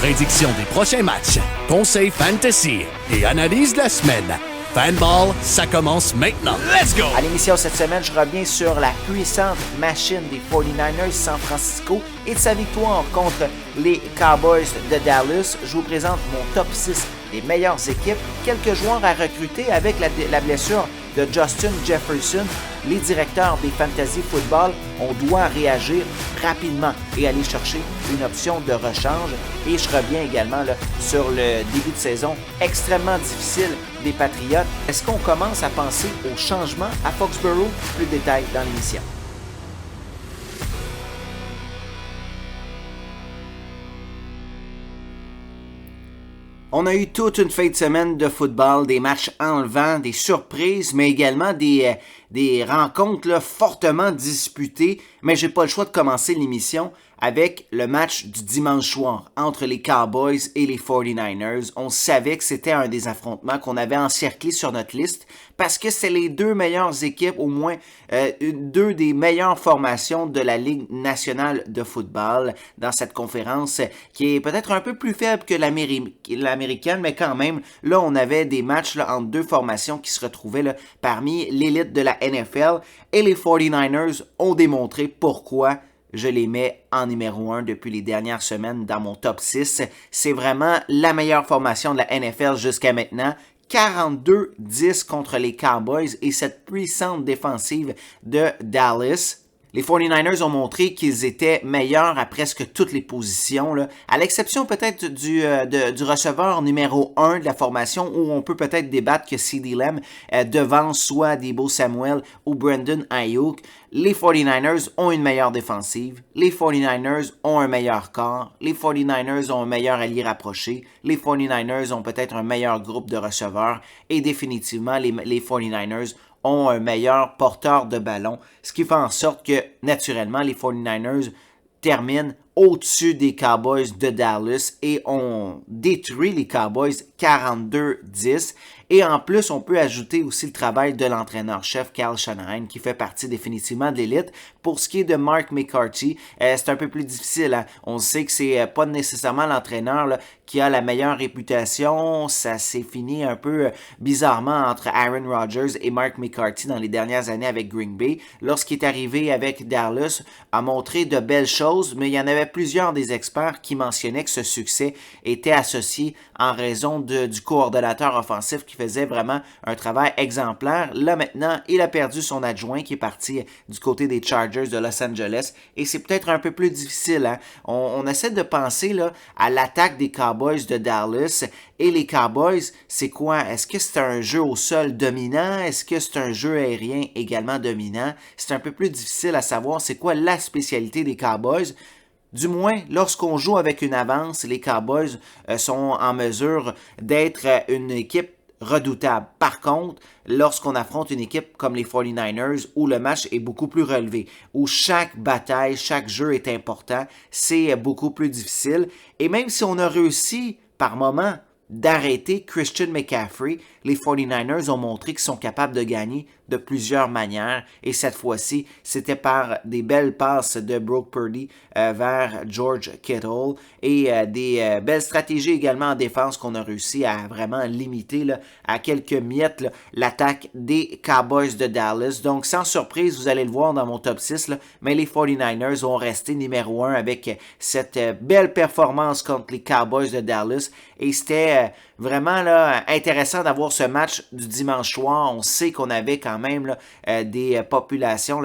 Prédiction des prochains matchs, conseils fantasy et analyse de la semaine. Fanball, ça commence maintenant. Let's go! À l'émission cette semaine, je reviens sur la puissante machine des 49ers San Francisco et de sa victoire contre les Cowboys de Dallas. Je vous présente mon top 6 des meilleures équipes, quelques joueurs à recruter avec la blessure de Justin Jefferson. Les directeurs des Fantasy Football, on doit réagir rapidement et aller chercher une option de rechange. Et je reviens également sur le début de saison extrêmement difficile des Patriotes. Est-ce qu'on commence à penser au changement à Foxborough? Plus de détails dans l'émission. On a eu toute une fin de semaine de football, des matchs enlevants, des surprises, mais également des rencontres fortement disputées. Mais j'ai pas le choix de commencer l'émission avec le match du dimanche soir entre les Cowboys et les 49ers. On savait que c'était un des affrontements qu'on avait encerclé sur notre liste parce que c'est les deux meilleures équipes, au moins deux des meilleures formations de la Ligue nationale de football dans cette conférence qui est peut-être un peu plus faible que l'américaine, mais quand même, là, on avait des matchs entre deux formations qui se retrouvaient parmi l'élite de la NFL et les 49ers ont démontré pourquoi je les mets en numéro 1 depuis les dernières semaines dans mon top 6. C'est vraiment la meilleure formation de la NFL jusqu'à maintenant. 42-10 contre les Cowboys et cette puissante défensive de Dallas. Les 49ers ont montré qu'ils étaient meilleurs à presque toutes les positions, à l'exception peut-être du receveur numéro 1 de la formation où on peut peut-être débattre que CeeDee Lamb devance soit Deebo Samuel ou Brandon Ayuk. Les 49ers ont une meilleure défensive, les 49ers ont un meilleur corps, les 49ers ont un meilleur allié rapproché, les 49ers ont peut-être un meilleur groupe de receveurs et définitivement les 49ers ont un meilleur porteur de ballon, ce qui fait en sorte que, naturellement, les 49ers terminent au-dessus des Cowboys de Dallas et on détruit les Cowboys 42-10. Et en plus, on peut ajouter aussi le travail de l'entraîneur-chef Kyle Shanahan qui fait partie définitivement de l'élite. Pour ce qui est de Mark McCarthy, c'est un peu plus difficile. Hein? On sait que c'est pas nécessairement l'entraîneur qui a la meilleure réputation. Ça s'est fini un peu bizarrement entre Aaron Rodgers et Mark McCarthy dans les dernières années avec Green Bay. Lorsqu'il est arrivé avec Dallas, a montré de belles choses, mais il y en avait plusieurs des experts qui mentionnaient que ce succès était associé en raison du coordonnateur offensif qui faisait vraiment un travail exemplaire. Là maintenant, il a perdu son adjoint qui est parti du côté des Chargers de Los Angeles et c'est peut-être un peu plus difficile. Hein? On essaie de penser à l'attaque des Cowboys de Dallas et les Cowboys, c'est quoi? Est-ce que c'est un jeu au sol dominant? Est-ce que c'est un jeu aérien également dominant? C'est un peu plus difficile à savoir c'est quoi la spécialité des Cowboys. Du moins, lorsqu'on joue avec une avance, les Cowboys sont en mesure d'être une équipe redoutable. Par contre, lorsqu'on affronte une équipe comme les 49ers, où le match est beaucoup plus relevé, où chaque bataille, chaque jeu est important, c'est beaucoup plus difficile. Et même si on a réussi par moment d'arrêter Christian McCaffrey, les 49ers ont montré qu'ils sont capables de gagner de plusieurs manières et cette fois-ci, c'était par des belles passes de Brock Purdy vers George Kittle et des belles stratégies également en défense qu'on a réussi à vraiment limiter à quelques miettes l'attaque des Cowboys de Dallas. Donc sans surprise, vous allez le voir dans mon top 6, mais les 49ers ont resté numéro 1 avec cette belle performance contre les Cowboys de Dallas et c'était vraiment intéressant d'avoir ce match du dimanche soir. On sait qu'on avait quand même des populations,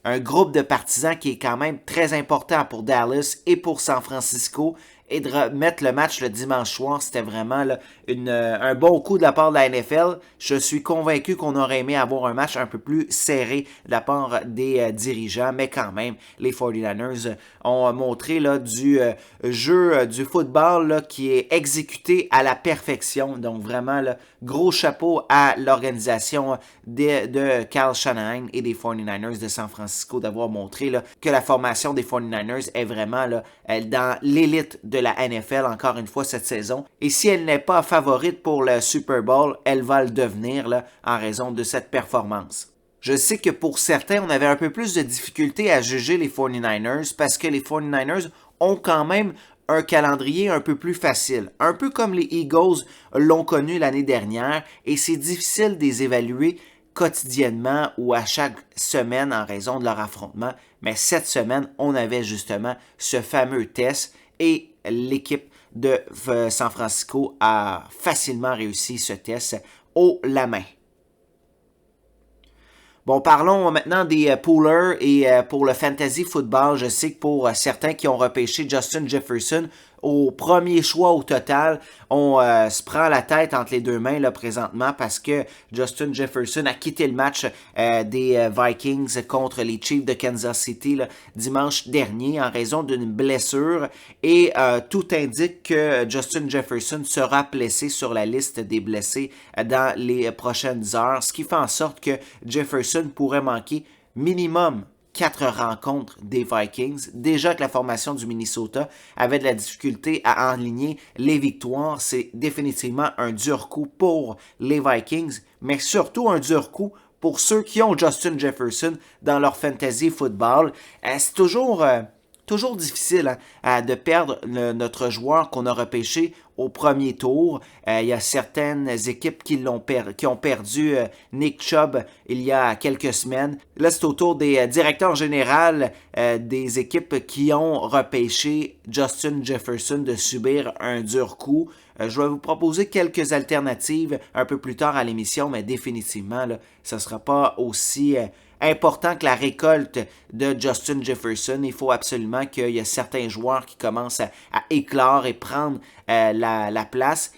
un groupe de partisans qui est quand même très important pour Dallas et pour San Francisco. Et de remettre le match le dimanche soir, c'était vraiment un bon coup de la part de la NFL. Je suis convaincu qu'on aurait aimé avoir un match un peu plus serré de la part des dirigeants, mais quand même, les 49ers ont montré du jeu du football qui est exécuté à la perfection. Donc vraiment, gros chapeau à l'organisation de Kyle Shanahan et des 49ers de San Francisco d'avoir montré que la formation des 49ers est vraiment dans l'élite de la NFL encore une fois cette saison. Et si elle n'est pas favorite pour le Super Bowl, elle va le devenir en raison de cette performance. Je sais que pour certains, on avait un peu plus de difficulté à juger les 49ers parce que les 49ers ont quand même un calendrier un peu plus facile, un peu comme les Eagles l'ont connu l'année dernière, et c'est difficile de les évaluer quotidiennement ou à chaque semaine en raison de leur affrontement. Mais cette semaine, on avait justement ce fameux test et l'équipe de San Francisco a facilement réussi ce test haut la main. Bon, parlons maintenant des poolers et pour le fantasy football, je sais que pour certains qui ont repêché Justin Jefferson au premier choix au total, on se prend la tête entre les deux mains là présentement parce que Justin Jefferson a quitté le match des Vikings contre les Chiefs de Kansas City là, dimanche dernier en raison d'une blessure et tout indique que Justin Jefferson sera placé sur la liste des blessés dans les prochaines heures, ce qui fait en sorte que Jefferson pourrait manquer minimum 4 rencontres des Vikings. Déjà que la formation du Minnesota avait de la difficulté à enligner les victoires, c'est définitivement un dur coup pour les Vikings, mais surtout un dur coup pour ceux qui ont Justin Jefferson dans leur fantasy football. C'est toujours difficile de perdre notre joueur qu'on a repêché au premier tour. Il y a certaines équipes qui ont perdu Nick Chubb il y a quelques semaines. Là, c'est au tour des directeurs généraux des équipes qui ont repêché Justin Jefferson de subir un dur coup. Je vais vous proposer quelques alternatives un peu plus tard à l'émission, mais définitivement, là, ça ne sera pas aussi important que la récolte de Justin Jefferson. Il faut absolument qu'il y ait certains joueurs qui commencent à éclore et prendre la place.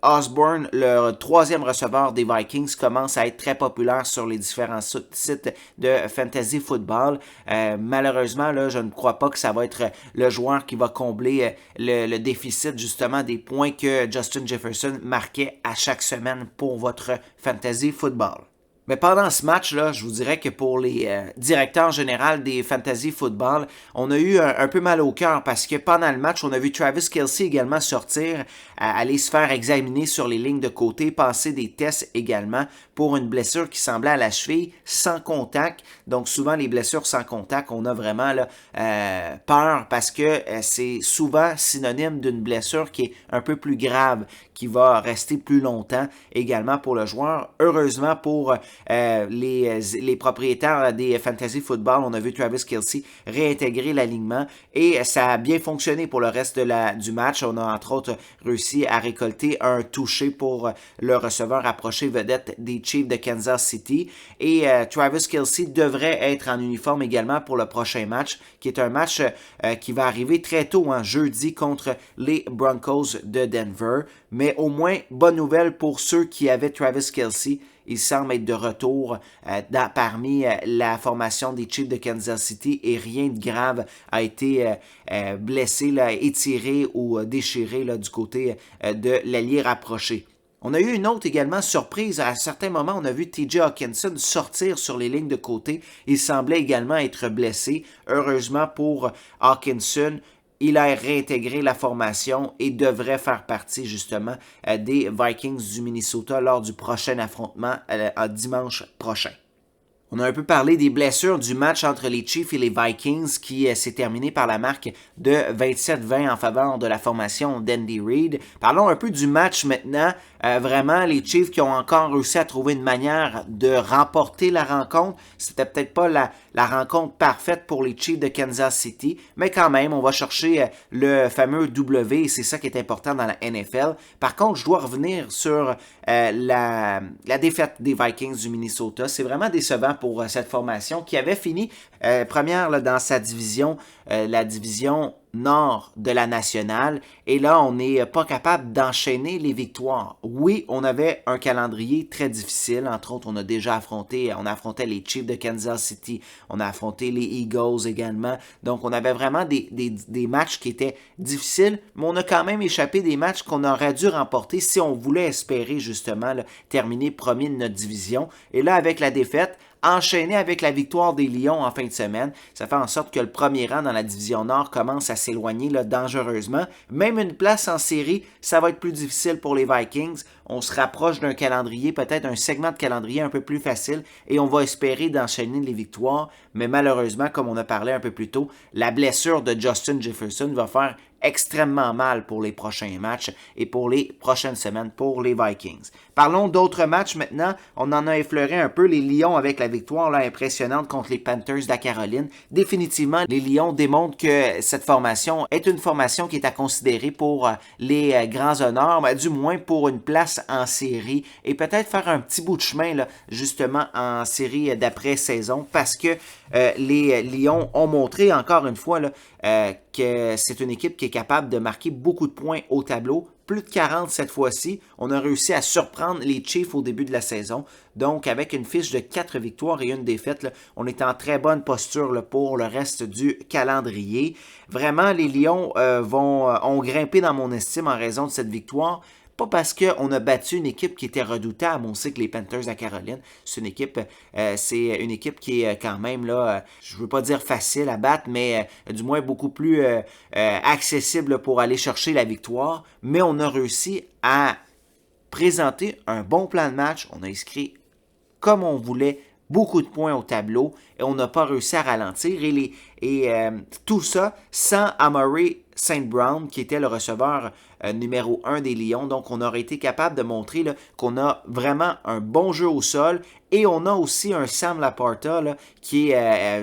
Osborne, le troisième receveur des Vikings, commence à être très populaire sur les différents sites de fantasy football. Malheureusement, là, je ne crois pas que ça va être le joueur qui va combler le déficit justement des points que Justin Jefferson marquait à chaque semaine pour votre fantasy football. Mais pendant ce match-là, je vous dirais que pour les directeurs généraux des fantasy football, on a eu un peu mal au cœur parce que pendant le match, on a vu Travis Kelce également sortir, aller se faire examiner sur les lignes de côté, passer des tests également pour une blessure qui semblait à la cheville sans contact. Donc souvent, les blessures sans contact, on a vraiment là, peur parce que c'est souvent synonyme d'une blessure qui est un peu plus grave, qui va rester plus longtemps également pour le joueur. Heureusement pour les propriétaires des fantasy football, on a vu Travis Kelce réintégrer l'alignement et ça a bien fonctionné pour le reste du match. On a entre autres réussi à récolter un touché pour le receveur rapproché vedette des Chiefs de Kansas City et Travis Kelce devrait être en uniforme également pour le prochain match qui est un match qui va arriver très tôt, jeudi contre les Broncos de Denver, mais au moins bonne nouvelle pour ceux qui avaient Travis Kelce. Il semble être de retour parmi la formation des Chiefs de Kansas City et rien de grave a été blessé, là, étiré ou déchiré là, du côté de l'allié rapproché. On a eu une autre également surprise. À certains moments, on a vu TJ Hawkinson sortir sur les lignes de côté. Il semblait également être blessé. Heureusement pour Hawkinson, il a réintégré la formation et devrait faire partie justement des Vikings du Minnesota lors du prochain affrontement dimanche prochain. On a un peu parlé des blessures du match entre les Chiefs et les Vikings qui s'est terminé par la marque de 27-20 en faveur de la formation d'Andy Reid. Parlons un peu du match maintenant. Vraiment, les Chiefs qui ont encore réussi à trouver une manière de remporter la rencontre. C'était peut-être pas la rencontre parfaite pour les Chiefs de Kansas City, mais quand même, on va chercher le fameux W et c'est ça qui est important dans la NFL. Par contre, je dois revenir sur la défaite des Vikings du Minnesota. C'est vraiment décevant pour cette formation qui avait fini première là, dans sa division, la division nord de la nationale. Et là, on n'est pas capable d'enchaîner les victoires. Oui, on avait un calendrier très difficile. Entre autres, on a affronté les Chiefs de Kansas City. On a affronté les Eagles également. Donc, on avait vraiment des matchs qui étaient difficiles, mais on a quand même échappé des matchs qu'on aurait dû remporter si on voulait espérer justement là, terminer premier de notre division. Et là, avec la défaite, enchaîné avec la victoire des Lions en fin de semaine, ça fait en sorte que le premier rang dans la division Nord commence à s'éloigner là, dangereusement. Même une place en série, ça va être plus difficile pour les Vikings. On se rapproche d'un calendrier, peut-être un segment de calendrier un peu plus facile et on va espérer d'enchaîner les victoires. Mais malheureusement, comme on a parlé un peu plus tôt, la blessure de Justin Jefferson va faire extrêmement mal pour les prochains matchs et pour les prochaines semaines pour les Vikings. Parlons d'autres matchs maintenant. On en a effleuré un peu les Lions avec la victoire là, impressionnante contre les Panthers de la Caroline. Définitivement, les Lions démontrent que cette formation est une formation qui est à considérer pour les grands honneurs, mais du moins pour une place en série et peut-être faire un petit bout de chemin là, justement en série d'après-saison parce que les Lions ont montré encore une fois là, que c'est une équipe qui est capable de marquer beaucoup de points au tableau. Plus de 40 cette fois-ci. On a réussi à surprendre les Chiefs au début de la saison. Donc, avec une fiche de 4 victoires et une défaite, là, on est en très bonne posture là, pour le reste du calendrier. Vraiment, les Lions ont grimpé dans mon estime en raison de cette victoire. Pas parce qu'on a battu une équipe qui était redoutable. On sait que les Panthers de la Caroline, c'est une équipe qui est quand même, là, je veux pas dire facile à battre, mais du moins beaucoup plus accessible pour aller chercher la victoire. Mais on a réussi à présenter un bon plan de match. On a inscrit comme on voulait beaucoup de points au tableau et on n'a pas réussi à ralentir. Et tout ça sans Amari St. Brown, qui était le receveur numéro 1 des Lions. Donc, on aurait été capable de montrer là, qu'on a vraiment un bon jeu au sol. Et on a aussi un Sam Laporta là, qui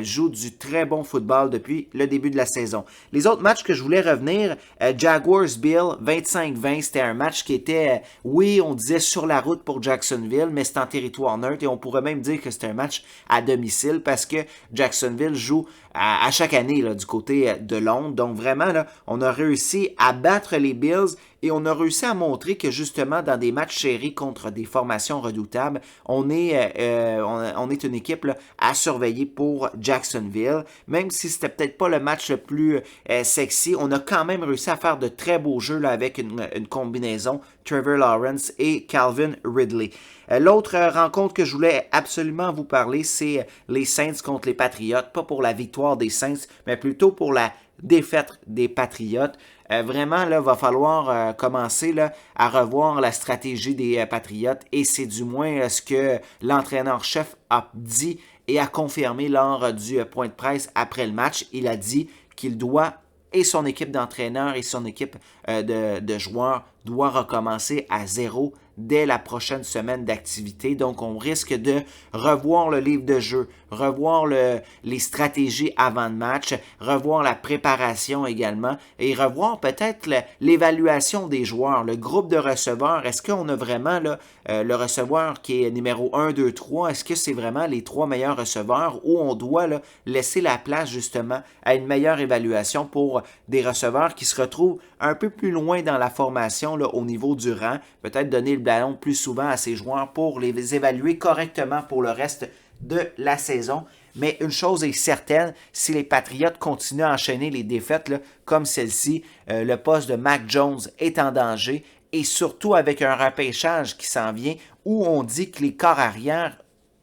joue du très bon football depuis le début de la saison. Les autres matchs que je voulais revenir, Jaguars-Bill, 25-20, c'était un match qui était, oui, on disait sur la route pour Jacksonville, mais c'est en territoire neutre et on pourrait même dire que c'est un match à domicile parce que Jacksonville joue à chaque année là, du côté de Londres. Donc vraiment, là, on a réussi à battre les Bills et on a réussi à montrer que justement dans des matchs serrés contre des formations redoutables, on est une équipe là, à surveiller pour Jacksonville. Même si c'était peut-être pas le match le plus sexy, on a quand même réussi à faire de très beaux jeux là, avec une combinaison Trevor Lawrence et Calvin Ridley. L'autre rencontre que je voulais absolument vous parler, c'est les Saints contre les Patriots. Pas pour la victoire des Saints, mais plutôt pour la défaite des Patriots. Vraiment, là, va falloir commencer là, à revoir la stratégie des Patriots et c'est du moins ce que l'entraîneur-chef a dit et a confirmé lors du point de presse après le match. Il a dit qu'il doit, et son équipe d'entraîneurs et son équipe de joueurs doit recommencer à zéro dès la prochaine semaine d'activité. Donc, on risque de revoir le livre de jeu, revoir les stratégies avant le match, revoir la préparation également et revoir peut-être l'évaluation des joueurs, le groupe de receveurs. Est-ce qu'on a vraiment là, le receveur qui est numéro 1, 2, 3? Est-ce que c'est vraiment les 3 meilleurs receveurs ou on doit là, laisser la place justement à une meilleure évaluation pour des receveurs qui se retrouvent un peu plus loin dans la formation là, au niveau du rang, peut-être donner le ballon plus souvent à ces joueurs pour les évaluer correctement pour le reste de la saison. Mais une chose est certaine, si les Patriots continuent à enchaîner les défaites là, comme celle-ci, le poste de Mac Jones est en danger et surtout avec un repêchage qui s'en vient où on dit que les corps arrière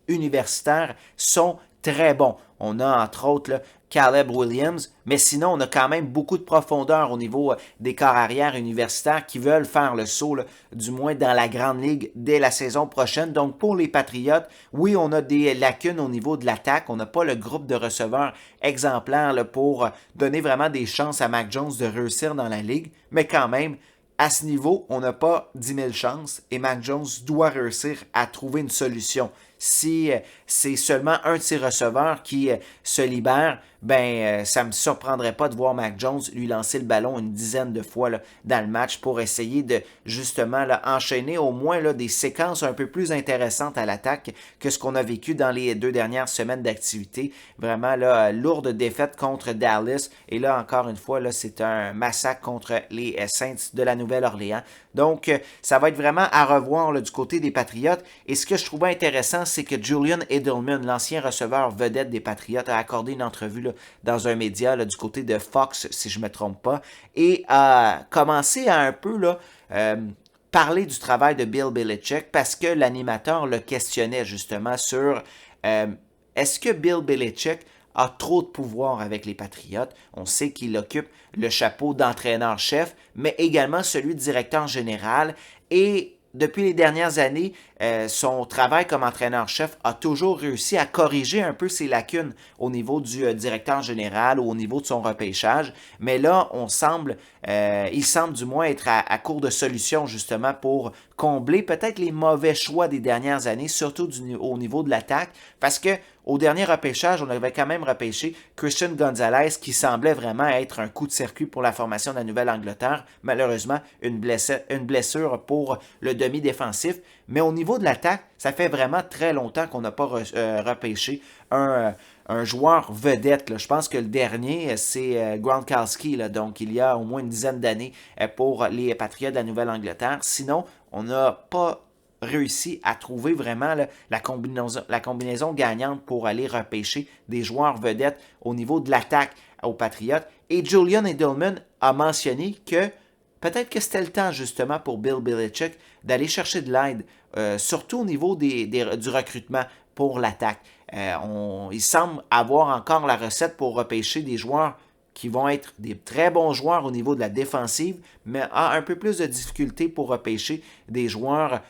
universitaires sont très bons. On a entre autres là, Caleb Williams, mais sinon on a quand même beaucoup de profondeur au niveau des corps arrière universitaires qui veulent faire le saut, là, du moins dans la grande ligue dès la saison prochaine. Donc pour les Patriots, oui, on a des lacunes au niveau de l'attaque, on n'a pas le groupe de receveurs exemplaire là, pour donner vraiment des chances à Mac Jones de réussir dans la ligue, mais quand même, à ce niveau, on n'a pas 10 000 chances et Mac Jones doit réussir à trouver une solution. Si c'est seulement un de ses receveurs qui se libère, ça ne me surprendrait pas de voir Mac Jones lui lancer le ballon une dizaine de fois là, dans le match pour essayer de justement là, enchaîner au moins là, des séquences un peu plus intéressantes à l'attaque que ce qu'on a vécu dans les 2 dernières semaines d'activité. Vraiment, là, lourde défaite contre Dallas. Et là, encore une fois, là, c'est un massacre contre les Saints de la Nouvelle-Orléans. Donc, ça va être vraiment à revoir là, du côté des Patriots. Et ce que je trouvais intéressant, c'est que Julian Edelman, l'ancien receveur vedette des Patriots, a accordé une entrevue là, dans un média là, du côté de Fox, si je ne me trompe pas, et a commencé à un peu là, parler du travail de Bill Belichick parce que l'animateur le questionnait justement sur est-ce que Bill Belichick a trop de pouvoir avec les Patriots. On sait qu'il occupe le chapeau d'entraîneur-chef, mais également celui de directeur général. Et depuis les dernières années, son travail comme entraîneur-chef a toujours réussi à corriger un peu ses lacunes au niveau du directeur général ou au niveau de son repêchage. Mais là, il semble du moins être à court de solutions justement pour combler peut-être les mauvais choix des dernières années, surtout au niveau de l'attaque, parce que au dernier repêchage, on avait quand même repêché Christian Gonzalez qui semblait vraiment être un coup de circuit pour la formation de la Nouvelle-Angleterre. Malheureusement, une blessure pour le demi-défensif. Mais au niveau de l'attaque, ça fait vraiment très longtemps qu'on n'a pas repêché un joueur vedette. Là. Je pense que le dernier, c'est Gronkowski, là, donc il y a au moins une dizaine d'années pour les Patriots de la Nouvelle-Angleterre. Sinon, on n'a pas réussi à trouver vraiment là, la combinaison gagnante pour aller repêcher des joueurs vedettes au niveau de l'attaque aux Patriots. Et Julian Edelman a mentionné que peut-être que c'était le temps justement pour Bill Belichick d'aller chercher de l'aide, surtout au niveau du recrutement pour l'attaque. Il semble avoir encore la recette pour repêcher des joueurs qui vont être des très bons joueurs au niveau de la défensive, mais a un peu plus de difficulté pour repêcher des joueurs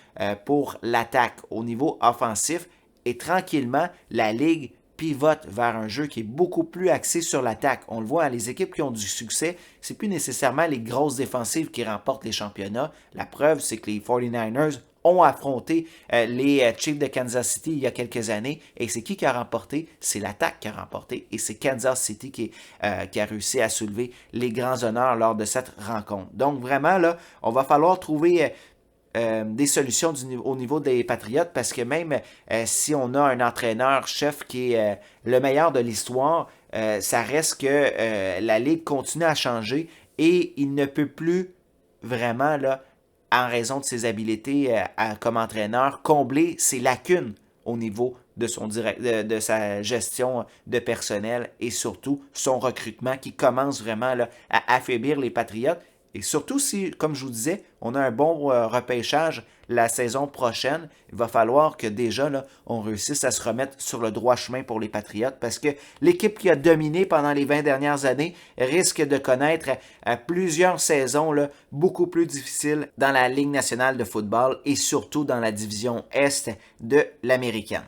pour l'attaque au niveau offensif. Et tranquillement, la Ligue pivote vers un jeu qui est beaucoup plus axé sur l'attaque. On le voit, les équipes qui ont du succès, c'est plus nécessairement les grosses défensives qui remportent les championnats. La preuve, c'est que les 49ers ont affronté les Chiefs de Kansas City il y a quelques années. Et c'est qui a remporté? C'est l'attaque qui a remporté. Et c'est Kansas City qui a réussi à soulever les grands honneurs lors de cette rencontre. Donc vraiment, là, on va falloir trouver des solutions au niveau des Patriotes parce que même si on a un entraîneur-chef qui est le meilleur de l'histoire, ça reste que la Ligue continue à changer et il ne peut plus vraiment, là, en raison de ses habiletés comme entraîneur, combler ses lacunes au niveau de sa gestion de personnel et surtout son recrutement qui commence vraiment là, à affaiblir les Patriotes. Et surtout si, comme je vous disais, on a un bon repêchage la saison prochaine, il va falloir que déjà là, on réussisse à se remettre sur le droit chemin pour les Patriotes parce que l'équipe qui a dominé pendant les 20 dernières années risque de connaître plusieurs saisons là, beaucoup plus difficiles dans la Ligue nationale de football et surtout dans la division Est de l'Américaine.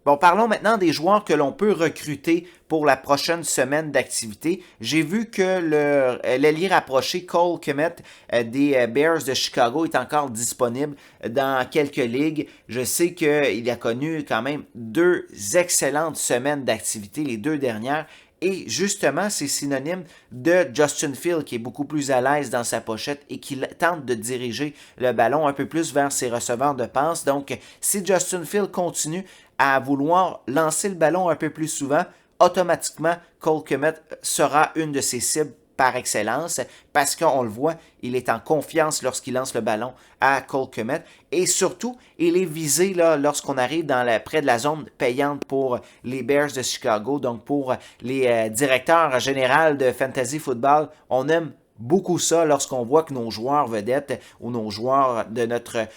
Bon, parlons maintenant des joueurs que l'on peut recruter pour la prochaine semaine d'activité. J'ai vu que l'ailier rapproché Cole Kmet des Bears de Chicago est encore disponible dans quelques ligues. Je sais qu'il a connu quand même 2 excellentes semaines d'activité, les 2 dernières. Et justement, c'est synonyme de Justin Fields qui est beaucoup plus à l'aise dans sa pochette et qui tente de diriger le ballon un peu plus vers ses receveurs de passe. Donc, si Justin Fields continue à vouloir lancer le ballon un peu plus souvent, automatiquement, Cole Kmet sera une de ses cibles par excellence parce qu'on le voit, il est en confiance lorsqu'il lance le ballon à Cole Kmet et surtout, il est visé là, lorsqu'on arrive près de la zone payante pour les Bears de Chicago, donc pour les directeurs généraux de Fantasy Football, on aime beaucoup ça lorsqu'on voit que nos joueurs vedettes ou nos joueurs de notre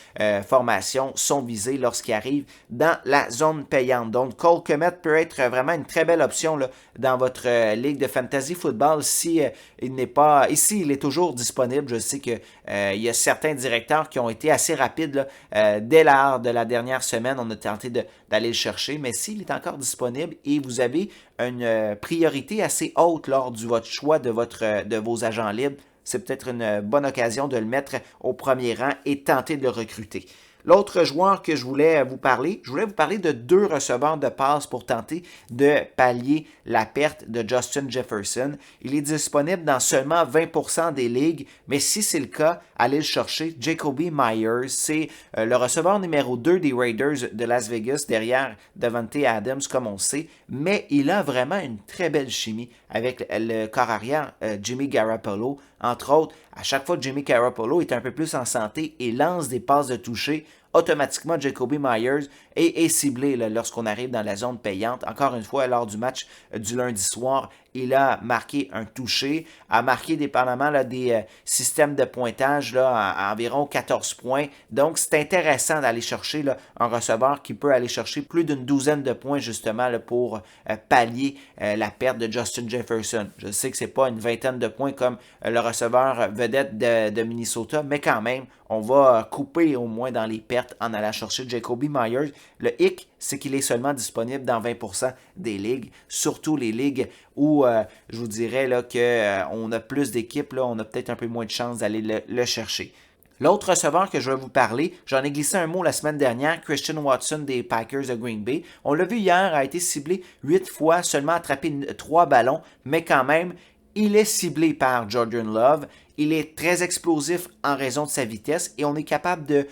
formation sont visés lorsqu'ils arrivent dans la zone payante. Donc, Cole Kmet peut être vraiment une très belle option là, dans votre ligue de fantasy football si il n'est pas ici, il est toujours disponible. Je sais que il y a certains directeurs qui ont été assez rapides là, dès l'heure de la dernière semaine. On a tenté d'aller le chercher, mais s'il est encore disponible et vous avez une priorité assez haute lors de votre choix de vos agents libres, c'est peut-être une bonne occasion de le mettre au premier rang et tenter de le recruter. L'autre joueur que je voulais vous parler de 2 receveurs de passe pour tenter de pallier la perte de Justin Jefferson. Il est disponible dans seulement 20% des ligues, mais si c'est le cas, allez le chercher. Jacoby Myers, c'est le receveur numéro 2 des Raiders de Las Vegas, derrière Davante Adams, comme on le sait, mais il a vraiment une très belle chimie avec le corps arrière Jimmy Garoppolo. Entre autres, à chaque fois que Jimmy Garoppolo est un peu plus en santé et lance des passes de toucher, automatiquement, Jacoby Myers est ciblé là, lorsqu'on arrive dans la zone payante. Encore une fois, lors du match du lundi soir, il a marqué un touché, a marqué dépendamment là, des systèmes de pointage là, à environ 14 points. Donc, c'est intéressant d'aller chercher là, un receveur qui peut aller chercher plus d'une douzaine de points justement là, pour pallier la perte de Justin Jefferson. Je sais que c'est pas une vingtaine de points comme le receveur vedette de Minnesota, mais quand même, on va couper au moins dans les pertes en allant chercher Jacoby Myers. Le hic, c'est qu'il est seulement disponible dans 20% des ligues, surtout les ligues où je vous dirais là, qu'on a plus d'équipes, là, on a peut-être un peu moins de chances d'aller le chercher. L'autre receveur que je vais vous parler, j'en ai glissé un mot la semaine dernière, Christian Watson des Packers de Green Bay. On l'a vu hier, a été ciblé 8 fois, seulement attrapé 3 ballons, mais quand même, il est ciblé par Jordan Love. Il est très explosif en raison de sa vitesse et on est capable de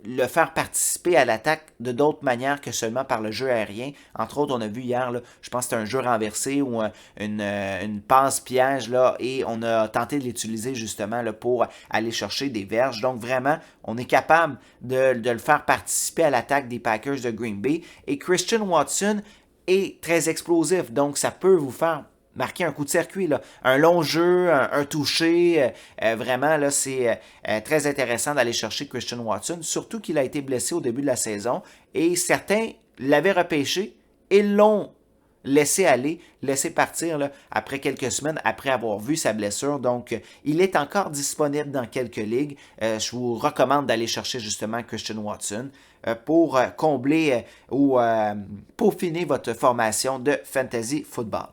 le faire participer à l'attaque de d'autres manières que seulement par le jeu aérien. Entre autres, on a vu hier, là, je pense que c'était un jeu renversé ou une passe piège là, et on a tenté de l'utiliser justement là, pour aller chercher des verges. Donc vraiment, on est capable de le faire participer à l'attaque des Packers de Green Bay. Et Christian Watson est très explosif, donc ça peut vous faire marquer un coup de circuit, là. Un long jeu, un toucher, vraiment, là, c'est très intéressant d'aller chercher Christian Watson, surtout qu'il a été blessé au début de la saison, et certains l'avaient repêché et l'ont laissé aller, laissé partir là, après quelques semaines, après avoir vu sa blessure. Donc, il est encore disponible dans quelques ligues. Je vous recommande d'aller chercher justement Christian Watson pour combler ou peaufiner votre formation de fantasy football.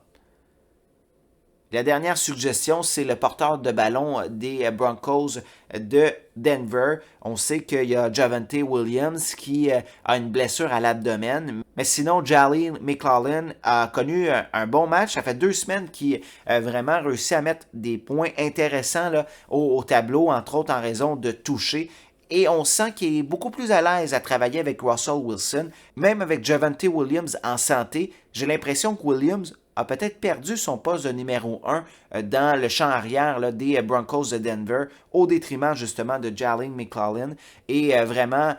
La dernière suggestion, c'est le porteur de ballon des Broncos de Denver. On sait qu'il y a Javonte Williams qui a une blessure à l'abdomen. Mais sinon, Jalen McLaughlin a connu un bon match. Ça fait 2 semaines qu'il a vraiment réussi à mettre des points intéressants là, au tableau, entre autres en raison de toucher. Et on sent qu'il est beaucoup plus à l'aise à travailler avec Russell Wilson. Même avec Javonte Williams en santé, j'ai l'impression que Williams a peut-être perdu son poste de numéro 1 dans le champ arrière là, des Broncos de Denver au détriment justement de Jalen McLaughlin. Et vraiment,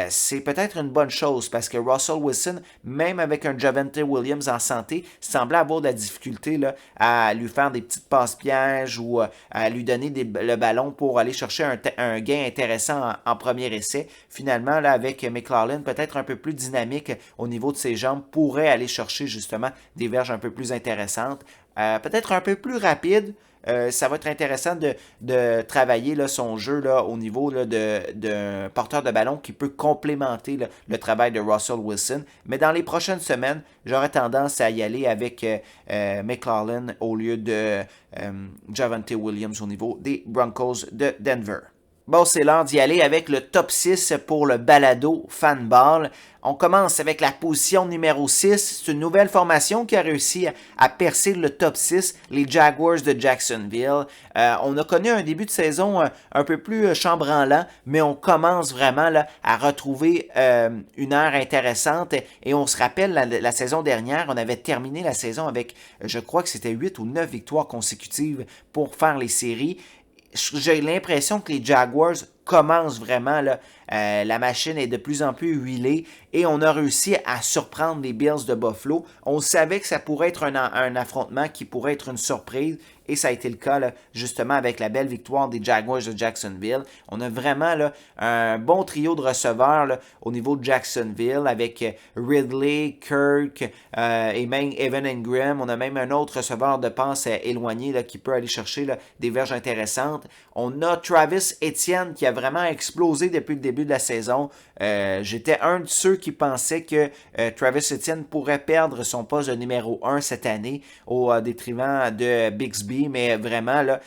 c'est peut-être une bonne chose parce que Russell Wilson, même avec un Javonte Williams en santé, semblait avoir de la difficulté là, à lui faire des petites passes pièges ou à lui donner le ballon pour aller chercher un gain intéressant en premier essai. Finalement, là, avec McLaughlin, peut-être un peu plus dynamique au niveau de ses jambes, pourrait aller chercher justement des verges un peu plus intéressantes. Peut-être un peu plus rapide. Ça va être intéressant de travailler là, son jeu là, au niveau là, de porteur de ballon qui peut complémenter là, le travail de Russell Wilson. Mais dans les prochaines semaines, j'aurais tendance à y aller avec McLaughlin au lieu de Javonte Williams au niveau des Broncos de Denver. Bon, c'est l'heure d'y aller avec le top 6 pour le balado Fanball. On commence avec la position numéro 6. C'est une nouvelle formation qui a réussi à percer le top 6, les Jaguars de Jacksonville. On a connu un début de saison un peu plus chambranlant, mais on commence vraiment là, à retrouver une heure intéressante. Et on se rappelle, la saison dernière, on avait terminé la saison avec, je crois que c'était 8 ou 9 victoires consécutives pour faire les séries. J'ai l'impression que les Jaguars commencent vraiment, là, la machine est de plus en plus huilée et on a réussi à surprendre les Bills de Buffalo. On savait que ça pourrait être un affrontement qui pourrait être une surprise et ça a été le cas là, justement avec la belle victoire des Jaguars de Jacksonville. On a vraiment là, un bon trio de receveurs là, au niveau de Jacksonville avec Ridley, Kirk et même Evan Engram. On a même un autre receveur de passe éloigné là, qui peut aller chercher là, des verges intéressantes. On a Travis Etienne qui a vraiment explosé depuis le début de la saison. J'étais un de ceux qui pensaient que Travis Etienne pourrait perdre son poste de numéro 1 cette année au détriment de Bixby, mais vraiment, là,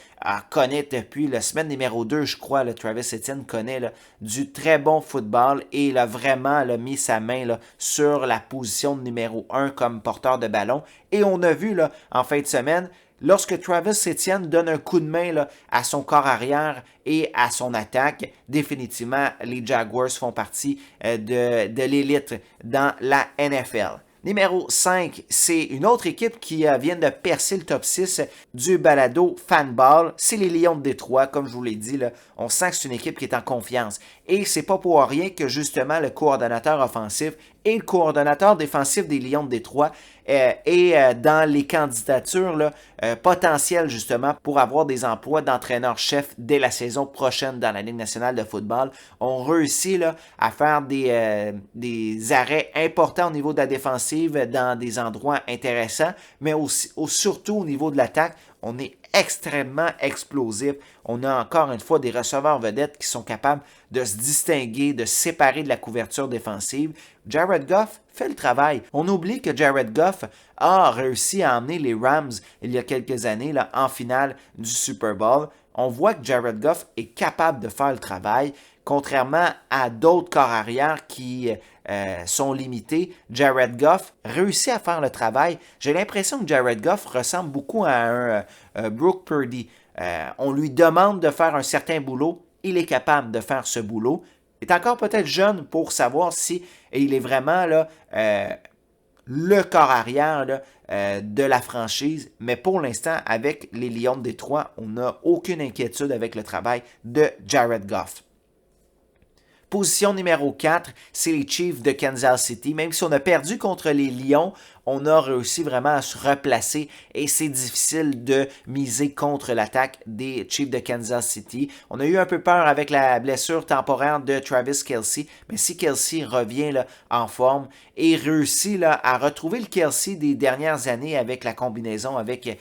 connaît depuis la semaine numéro 2, je crois, là, Travis Etienne connaît là, du très bon football et il a vraiment là, mis sa main là, sur la position de numéro 1 comme porteur de ballon. Et on a vu là, en fin de semaine, lorsque Travis Etienne donne un coup de main là, à son corps arrière et à son attaque, définitivement, les Jaguars font partie de l'élite dans la NFL. Numéro 5, c'est une autre équipe qui vient de percer le top 6 du balado Fanball. C'est les Lions de Détroit, comme je vous l'ai dit. Là, on sent que c'est une équipe qui est en confiance. Et c'est pas pour rien que justement le coordonnateur offensif et le coordonnateur défensif des Lions de Détroit est dans les candidatures là, potentielles justement pour avoir des emplois d'entraîneur-chef dès la saison prochaine dans la Ligue nationale de football. On réussit là, à faire des arrêts importants au niveau de la défensive dans des endroits intéressants, mais aussi, surtout au niveau de l'attaque. On est extrêmement explosif. On a encore une fois des receveurs vedettes qui sont capables de se distinguer, de se séparer de la couverture défensive. Jared Goff fait le travail. On oublie que Jared Goff a réussi à emmener les Rams il y a quelques années là, en finale du Super Bowl. On voit que Jared Goff est capable de faire le travail. Contrairement à d'autres corps arrière qui sont limités, Jared Goff réussit à faire le travail. J'ai l'impression que Jared Goff ressemble beaucoup à un Brock Purdy. On lui demande de faire un certain boulot, il est capable de faire ce boulot. Il est encore peut-être jeune pour savoir si il est vraiment là, le corps arrière là, de la franchise, mais pour l'instant, avec les Lions de Détroit, on n'a aucune inquiétude avec le travail de Jared Goff. Position numéro 4, c'est les Chiefs de Kansas City. Même si on a perdu contre les Lions, on a réussi vraiment à se replacer et c'est difficile de miser contre l'attaque des Chiefs de Kansas City. On a eu un peu peur avec la blessure temporaire de Travis Kelce, mais si Kelce revient là, en forme et réussit là, à retrouver le Kelce des dernières années avec la combinaison avec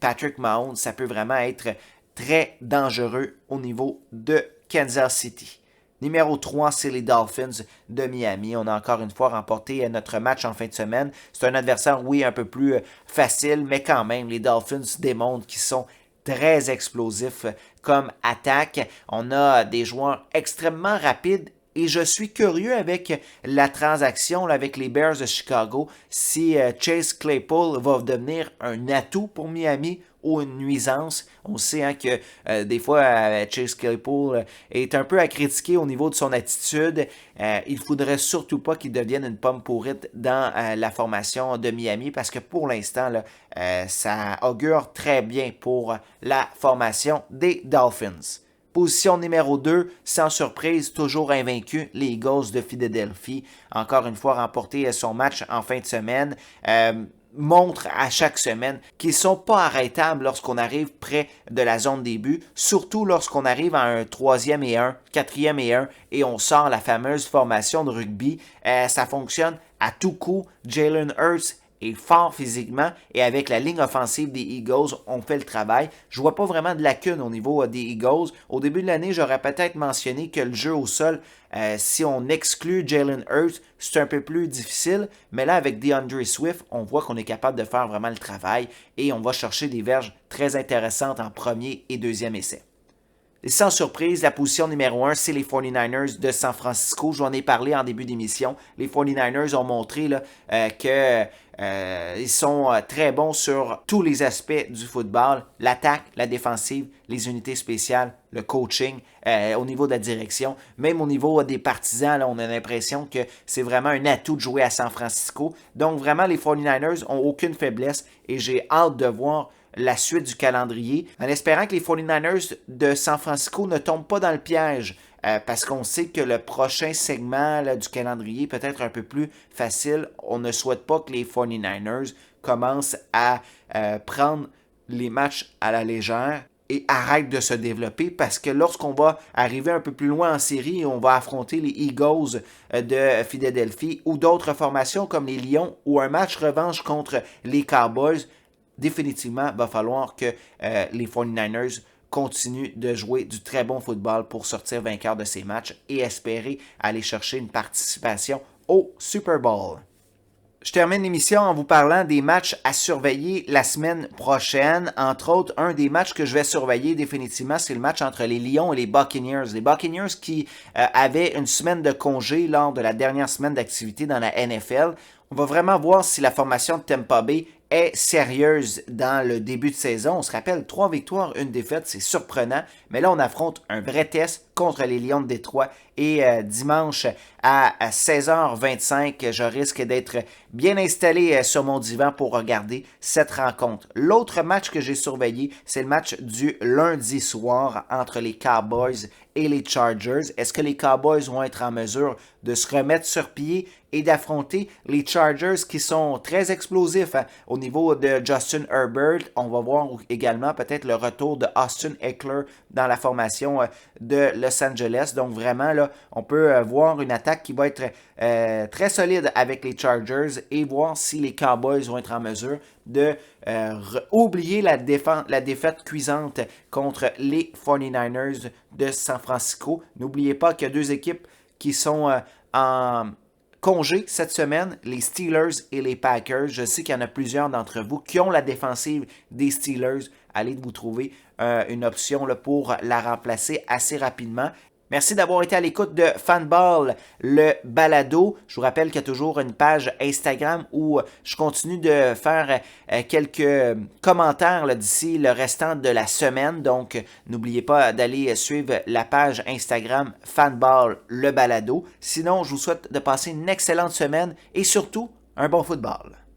Patrick Mahomes, ça peut vraiment être très dangereux au niveau de Kansas City. Numéro 3, c'est les Dolphins de Miami. On a encore une fois remporté notre match en fin de semaine. C'est un adversaire, oui, un peu plus facile, mais quand même, les Dolphins démontrent qu'ils sont très explosifs comme attaque. On a des joueurs extrêmement rapides et je suis curieux avec la transaction là, avec les Bears de Chicago si Chase Claypool va devenir un atout pour Miami ou une nuisance. On sait hein, que des fois Chase Claypool est un peu à critiquer au niveau de son attitude. Il ne faudrait surtout pas qu'il devienne une pomme pourrite dans la formation de Miami parce que pour l'instant, là, ça augure très bien pour la formation des Dolphins. Position numéro 2, sans surprise, toujours invaincu, les Eagles de Philadelphie. Encore une fois, remporté son match en fin de semaine. Montre à chaque semaine qu'ils ne sont pas arrêtables lorsqu'on arrive près de la zone des buts, surtout lorsqu'on arrive à un 3e et 1, 4e et 1 et on sort la fameuse formation de rugby. Ça fonctionne à tout coup. Jalen Hurts est fort physiquement et avec la ligne offensive des Eagles, on fait le travail. Je vois pas vraiment de lacune au niveau des Eagles. Au début de l'année, j'aurais peut-être mentionné que le jeu au sol, si on exclut Jalen Hurts, c'est un peu plus difficile. Mais là, avec DeAndre Swift, on voit qu'on est capable de faire vraiment le travail et on va chercher des verges très intéressantes en premier et deuxième essai. Et sans surprise, la position numéro 1, c'est les 49ers de San Francisco. J'en ai parlé en début d'émission. Les 49ers ont montré là, qu'ils sont très bons sur tous les aspects du football. L'attaque, la défensive, les unités spéciales, le coaching, au niveau de la direction. Même au niveau des partisans, là, on a l'impression que c'est vraiment un atout de jouer à San Francisco. Donc vraiment, les 49ers n'ont aucune faiblesse et j'ai hâte de voir la suite du calendrier, en espérant que les 49ers de San Francisco ne tombent pas dans le piège, parce qu'on sait que le prochain segment là, du calendrier peut être un peu plus facile. On ne souhaite pas que les 49ers commencent à prendre les matchs à la légère et arrêtent de se développer, parce que lorsqu'on va arriver un peu plus loin en série, on va affronter les Eagles de Philadelphie ou d'autres formations comme les Lions ou un match revanche contre les Cowboys. Définitivement, il va falloir que les 49ers continuent de jouer du très bon football pour sortir vainqueur de ces matchs et espérer aller chercher une participation au Super Bowl. Je termine l'émission en vous parlant des matchs à surveiller la semaine prochaine. Entre autres, un des matchs que je vais surveiller définitivement, c'est le match entre les Lions et les Buccaneers. Les Buccaneers qui avaient une semaine de congé lors de la dernière semaine d'activité dans la NFL. On va vraiment voir si la formation de Tampa Bay est sérieuse dans le début de saison. On se rappelle, 3 victoires, 1 défaite, c'est surprenant. Mais là, on affronte un vrai test contre les Lions de Détroit et dimanche à 16h25, je risque d'être bien installé sur mon divan pour regarder cette rencontre. L'autre match que j'ai surveillé, c'est le match du lundi soir entre les Cowboys et les Chargers. Est-ce que les Cowboys vont être en mesure de se remettre sur pied et d'affronter les Chargers qui sont très explosifs au niveau de Justin Herbert? On va voir également peut-être le retour de Austin Ekeler dans la formation de Los Angeles. Donc vraiment, là, on peut voir une attaque qui va être très solide avec les Chargers et voir si les Cowboys vont être en mesure de oublier la défaite cuisante contre les 49ers de San Francisco. N'oubliez pas qu'il y a deux équipes qui sont en congé cette semaine, les Steelers et les Packers. Je sais qu'il y en a plusieurs d'entre vous qui ont la défensive des Steelers. Allez vous trouver une option là, pour la remplacer assez rapidement. Merci d'avoir été à l'écoute de Fanball, le balado. Je vous rappelle qu'il y a toujours une page Instagram où je continue de faire quelques commentaires d'ici le restant de la semaine. Donc, n'oubliez pas d'aller suivre la page Instagram Fanball, le balado. Sinon, je vous souhaite de passer une excellente semaine et surtout, un bon football.